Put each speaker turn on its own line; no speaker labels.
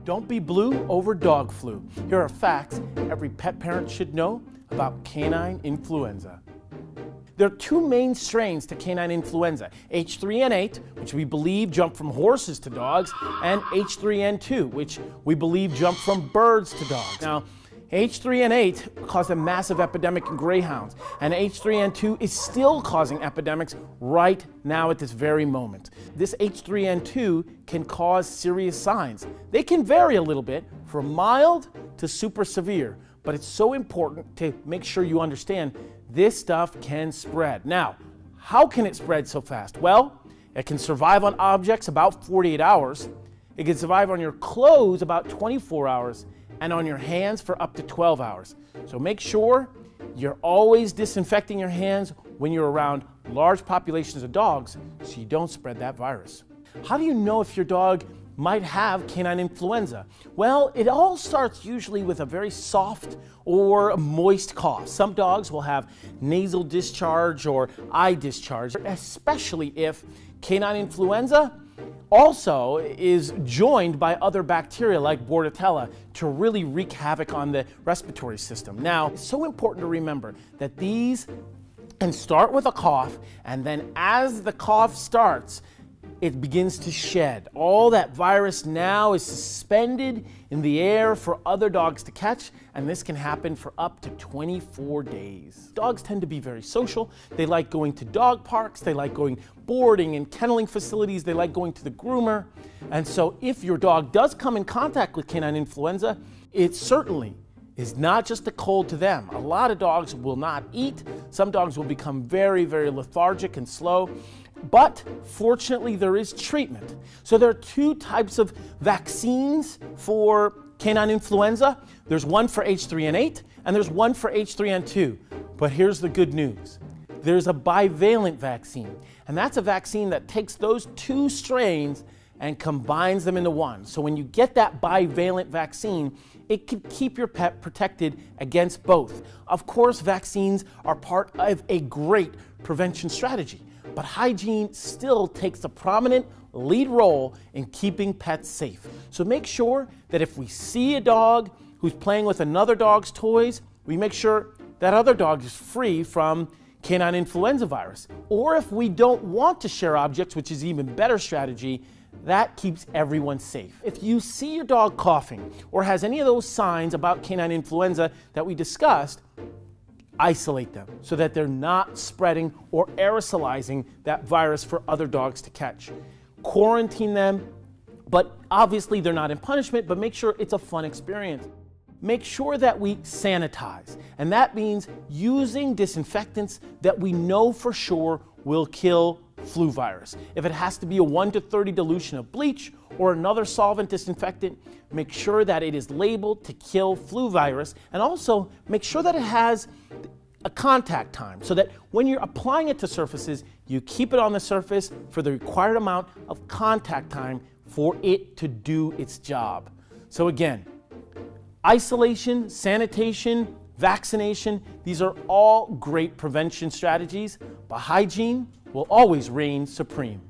Don't be blue over dog flu. Here are facts every pet parent should know about canine influenza. There are two main strains to canine influenza, H3N8, which we believe jumped from horses to dogs, and H3N2, which we believe jumped from birds to dogs. Now, H3N8 caused a massive epidemic in greyhounds, and H3N2 is still causing epidemics right now at this very moment. This H3N2 can cause serious signs. They can vary a little bit from mild to super severe, but it's so important to make sure you understand this stuff can spread. Now, how can it spread so fast? Well, it can survive on objects about 48 hours. It can survive on your clothes about 24 hours, and on your hands for up to 12 hours. So make sure you're always disinfecting your hands when you're around large populations of dogs so you don't spread that virus. How do you know if your dog might have canine influenza? Well, it all starts usually with a very soft or moist cough. Some dogs will have nasal discharge or eye discharge, especially if canine influenza also is joined by other bacteria like Bordetella to really wreak havoc on the respiratory system. Now, it's so important to remember that these can start with a cough, and then as the cough starts, it begins to shed. All that virus now is suspended in the air for other dogs to catch, and this can happen for up to 24 days. Dogs tend to be very social. They like going to dog parks. They like going boarding and kenneling facilities. They like going to the groomer. And so if your dog does come in contact with canine influenza, it certainly is not just a cold to them. A lot of dogs will not eat. Some dogs will become very, very lethargic and slow. But fortunately, there is treatment. So there are two types of vaccines for canine influenza. There's one for H3N8 and there's one for H3N2. But here's the good news. There's a bivalent vaccine, and that's a vaccine that takes those two strains and combines them into one. So when you get that bivalent vaccine, it can keep your pet protected against both. Of course, vaccines are part of a great prevention strategy, but hygiene still takes a prominent lead role in keeping pets safe. So make sure that if we see a dog who's playing with another dog's toys, we make sure that other dog is free from canine influenza virus. Or if we don't want to share objects, which is even better strategy, that keeps everyone safe. If you see your dog coughing or has any of those signs about canine influenza that we discussed, isolate them so that they're not spreading or aerosolizing that virus for other dogs to catch. Quarantine them, but obviously they're not in punishment, but make sure it's a fun experience. Make sure that we sanitize, and that means using disinfectants that we know for sure will kill flu virus. If it has to be a 1 to 30 dilution of bleach or another solvent disinfectant, make sure that it is labeled to kill flu virus, and also make sure that it has a contact time so that when you're applying it to surfaces, you keep it on the surface for the required amount of contact time for it to do its job. So again, isolation, sanitation, vaccination, these are all great prevention strategies, but hygiene will always reign supreme.